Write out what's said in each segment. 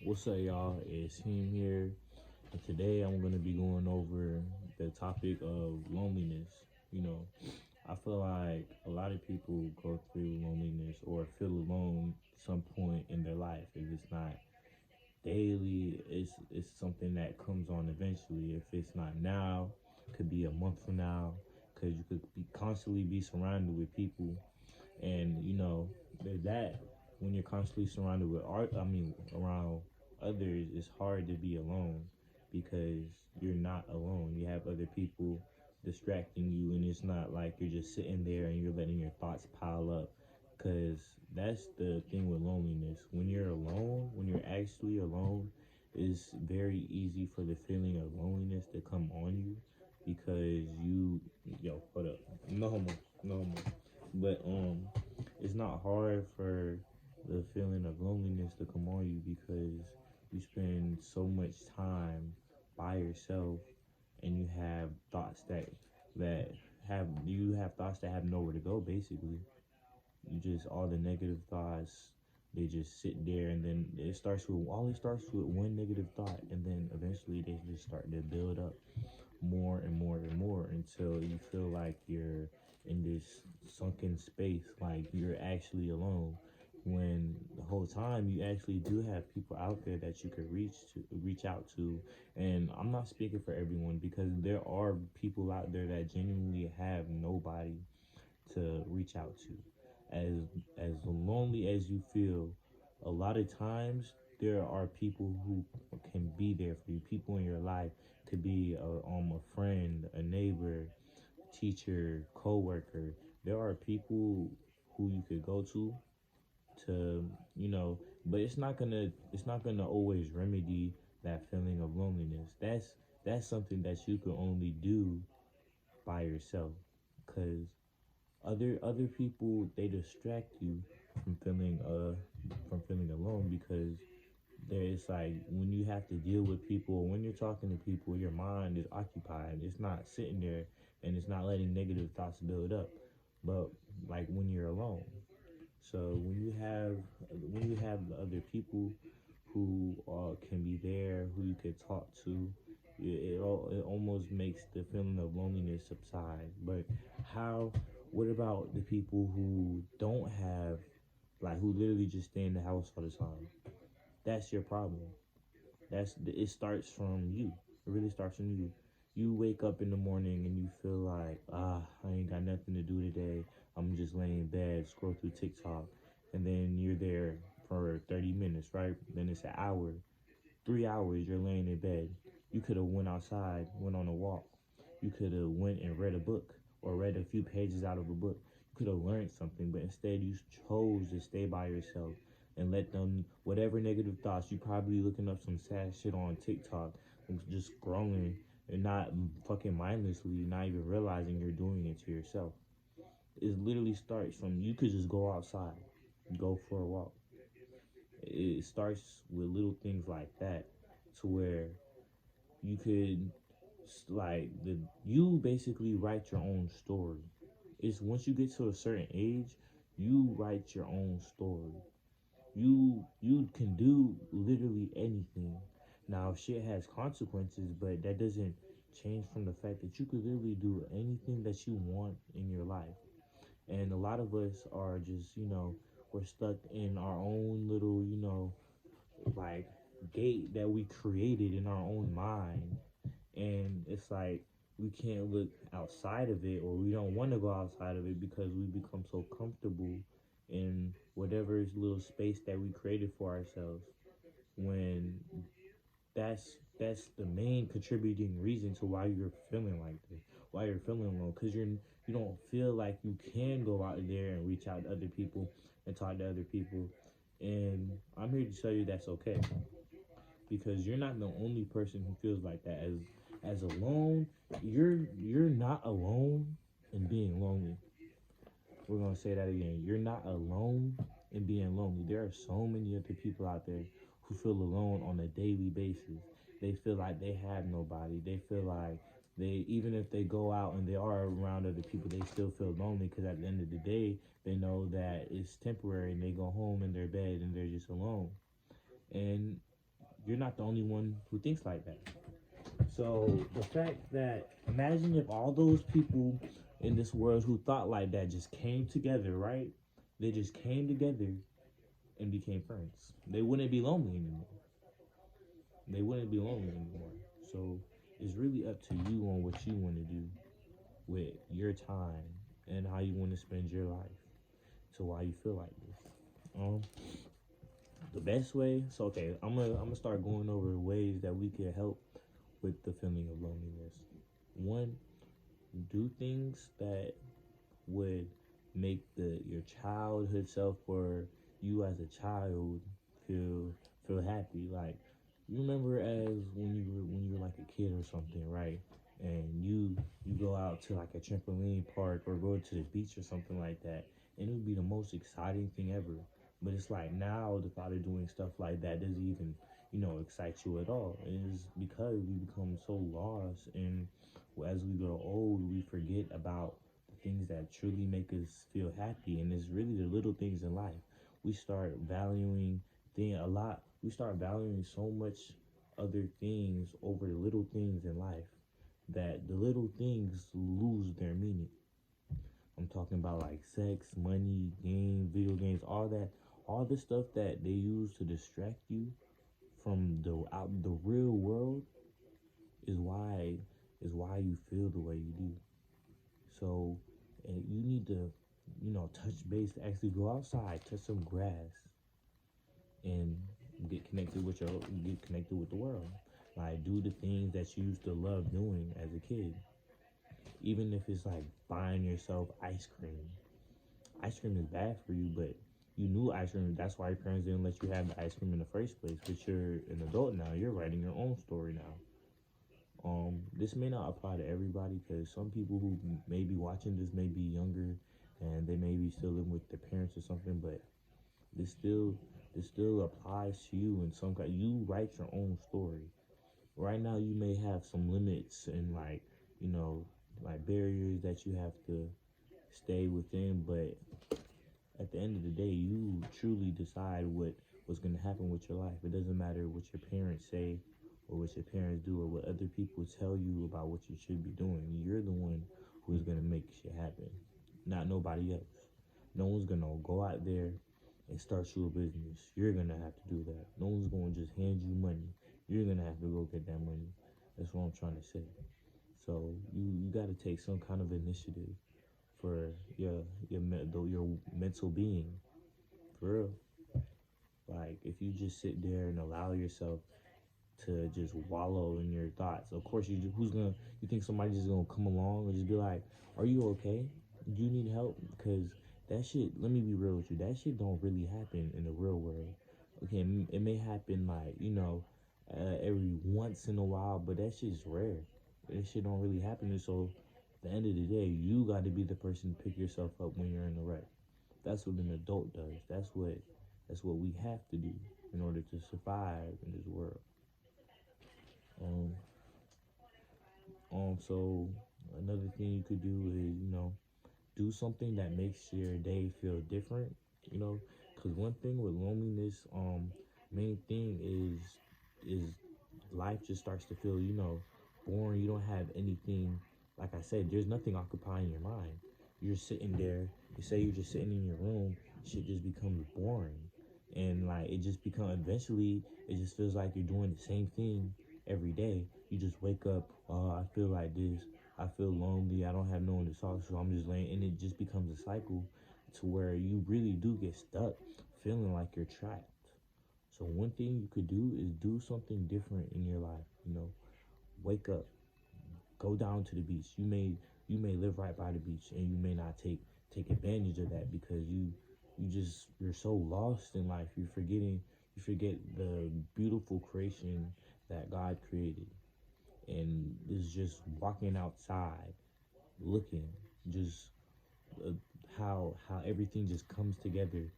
What's up, y'all? It's him here. And today I'm going to be going over the topic of loneliness. You know, I feel like a lot of people go through loneliness or feel alone some point in their life. If it's not daily, it's something that comes on eventually. If it's not now, it could be a month from now, because you could be constantly be surrounded with people, and there's that. When you're constantly surrounded with art, around others, it's hard to be alone because you're not alone. You have other people distracting you, and it's not like you're just sitting there and you're letting your thoughts pile up. Because that's the thing with loneliness. When you're alone, when you're actually alone, it's very easy for the feeling of loneliness to come on you, because hold up, no homo, no homo. But it's not hard for the feeling of loneliness to come on you, because you spend so much time by yourself, and you have thoughts that have nowhere to go. Basically, you just all the negative thoughts, they just sit there, and then it starts with one negative thought, and then eventually they just start to build up more and more and more until you feel like you're in this sunken space, like you're actually alone, when the whole time you actually do have people out there that you could reach out to. And I'm not speaking for everyone, because there are people out there that genuinely have nobody to reach out to. As lonely as you feel, a lot of times there are people who can be there for you. People in your life could be a friend, a neighbor, teacher, co-worker. There are people who you could go to, but it's not gonna always remedy that feeling of loneliness. That's something that you can only do by yourself, because other people, they distract you from feeling alone, because there's like, when you have to deal with people, when you're talking to people, your mind is occupied. It's not sitting there, and it's not letting negative thoughts build up. But like when you're alone, so when you have the other people who can be there, who you could talk to, it almost makes the feeling of loneliness subside. But how? What about the people who don't have, like, who literally just stay in the house all the time? That's your problem. It starts from you. It really starts from you. You wake up in the morning and you feel like, I ain't got nothing to do today. I'm just laying in bed, scroll through TikTok, and then you're there for 30 minutes, right? Then it's an hour, 3 hours. You're laying in bed. You could have went outside, went on a walk. You could have went and read a book, or read a few pages out of a book. You could have learned something, but instead you chose to stay by yourself and let them, whatever negative thoughts, you probably looking up some sad shit on TikTok and just scrolling, and not fucking mindlessly, not even realizing you're doing it to yourself. It literally starts from, you could just go outside, go for a walk. It starts with little things like that, to where you could, like, you basically write your own story. It's once you get to a certain age, you write your own story. You can do literally anything. Now, shit has consequences, but that doesn't change from the fact that you could literally do anything that you want in your life. And a lot of us are just, we're stuck in our own little, like, gate that we created in our own mind. And it's like, we can't look outside of it, or we don't want to go outside of it, because we become so comfortable in whatever little space that we created for ourselves, when that's the main contributing reason to why you're feeling like this, why you're feeling alone, because you don't feel like you can go out there and reach out to other people and talk to other people. And I'm here to tell you that's okay, because you're not the only person who feels like that. As alone, you're not alone in being lonely. We're gonna say that again. You're not alone in being lonely. There are so many other people out there who feel alone on a daily basis. They feel like they have nobody. They feel like, even if they go out and they are around other people, they still feel lonely, because at the end of the day, they know that it's temporary, and they go home in their bed and they're just alone. And you're not the only one who thinks like that. So the fact that, imagine if all those people in this world who thought like that just came together, right? They just came together and became friends. They wouldn't be lonely anymore. They wouldn't be lonely anymore. So it's really up to you on what you want to do with your time and how you want to spend your life. So why you feel like this? Um, the best way. So okay, I'm gonna start going over ways that we can help with the feeling of loneliness. One, do things that would make the your childhood self or you as a child feel happy. Like, you remember as when you were like a kid or something, right? And you go out to like a trampoline park or go to the beach or something like that, and it would be the most exciting thing ever. But it's like now the thought of doing stuff like that doesn't even excite you at all. And it's because we become so lost, and as we grow old, we forget about the things that truly make us feel happy, and it's really the little things in life. We start valuing we start valuing so much other things over the little things in life that the little things lose their meaning. I'm talking about like sex, money, video games, all that, all the stuff that they use to distract you from the real world is why you feel the way you do. So, you need to, touch base, actually go outside, touch some grass, and get connected with the world. Like, do the things that you used to love doing as a kid. Even if it's like buying yourself ice cream. Ice cream is bad for you, but you knew ice cream. That's why your parents didn't let you have the ice cream in the first place. But you're an adult now. You're writing your own story now. This may not apply to everybody because some people who may be watching this may be younger and they may be still living with their parents or something. But this still this still applies to you in some kind. You write your own story. Right now, you may have some limits and you know like barriers that you have to stay within, but at the end of the day, you truly decide what's going to happen with your life. It doesn't matter what your parents say or what your parents do or what other people tell you about what you should be doing. You're the one who's going to make shit happen, not nobody else. No one's going to go out there and start you a business. You're going to have to do that. No one's going to just hand you money. You're going to have to go get that money. That's what I'm trying to say. So you got to take some kind of initiative for your mental being, for real. Like, if you just sit there and allow yourself to just wallow in your thoughts, of course you think somebody's just gonna come along and just be like, "Are you okay? Do you need help?" Because that shit. Let me be real with you. That shit don't really happen in the real world. Okay, it may happen like every once in a while, but that shit's rare. That shit don't really happen. So at the end of the day, you got to be the person to pick yourself up when you're in a wreck. That's what an adult does. That's what we have to do in order to survive in this world. Um, so another thing you could do is, do something that makes your day feel different. Because one thing with loneliness, main thing is life just starts to feel, boring. You don't have anything. Like I said, there's nothing occupying your mind. You're sitting there. You say you're just sitting in your room. Shit just becomes boring, and like it just becomes eventually. It just feels like you're doing the same thing every day. You just wake up. Oh, I feel like this. I feel lonely. I don't have no one to talk to. I'm just laying, and it just becomes a cycle to where you really do get stuck, feeling like you're trapped. So one thing you could do is do something different in your life. Wake up, go down to the beach. You may live right by the beach, and you may not take advantage of that because you're so lost in life. You forget the beautiful creation that God created, and it's just walking outside, looking, just uh, how everything just comes together.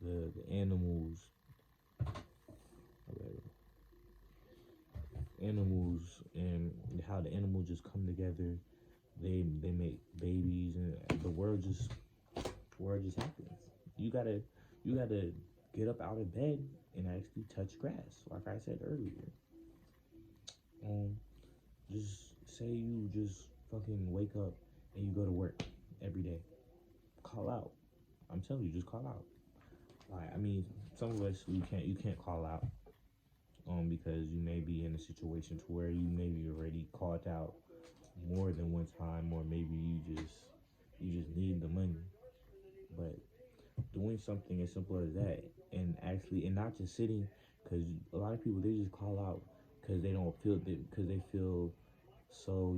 The animals and how the animals just come together. They make babies, and the world just happens. You gotta get up out of bed and actually touch grass, like I said earlier. Just say you just fucking wake up and you go to work every day. Call out. I'm telling you, just call out. Like, I mean, some of us you can't call out, because you may be in a situation to where you maybe already called out more than one time, or maybe you just need the money. But doing something as simple as that, and not just sitting, because a lot of people, they just call out because they don't feel because they feel so,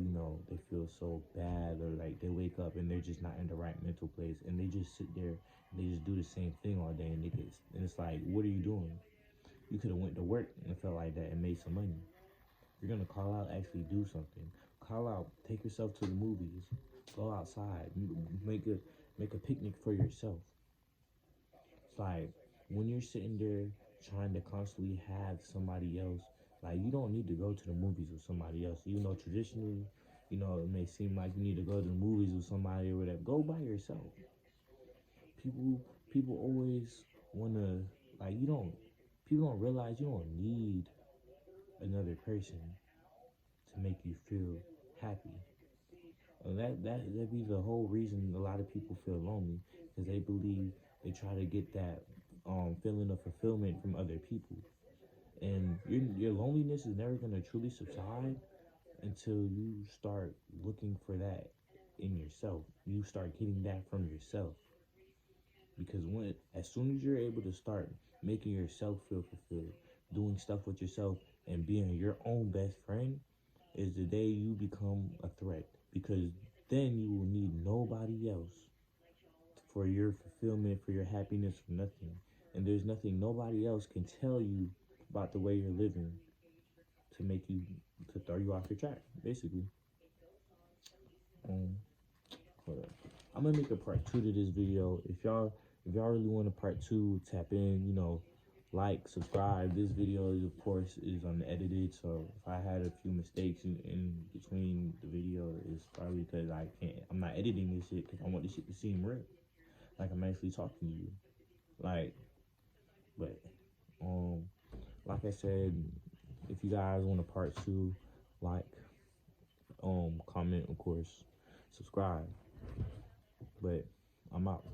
they feel so bad, or like they wake up and they're just not in the right mental place, and they just sit there and they just do the same thing all day, and it's like, what are you doing? You could have went to work and felt like that and made some money. If you're gonna call out, actually do something. Call out, take yourself to the movies, go outside, make a picnic for yourself. It's like, when you're sitting there trying to constantly have somebody else, like, you don't need to go to the movies with somebody else. Traditionally, it may seem like you need to go to the movies with somebody or whatever. Go by yourself. People people always wanna, like, people don't realize you don't need another person to make you feel happy. That be the whole reason a lot of people feel lonely, because they believe they try to get that feeling of fulfillment from other people, and your loneliness is never gonna truly subside until you start looking for that in yourself. You start getting that from yourself, because as soon as you're able to start making yourself feel fulfilled, doing stuff with yourself, and being your own best friend, is the day you become a threat, because then you will need nobody else for your fulfillment, for your happiness, for nothing. And there's nothing nobody else can tell you about the way you're living to make you to throw you off your track, basically. Um, hold up. I'm gonna make a part two to this video. If y'all really want a part two, tap in. Like, subscribe. This video, of course, is unedited, so if I had a few mistakes in between the video, it's probably because I'm not editing this shit, because I want this shit to seem real, like I'm actually talking to you. Like, but like I said, if you guys want a part two, like, comment, of course, subscribe. But I'm out.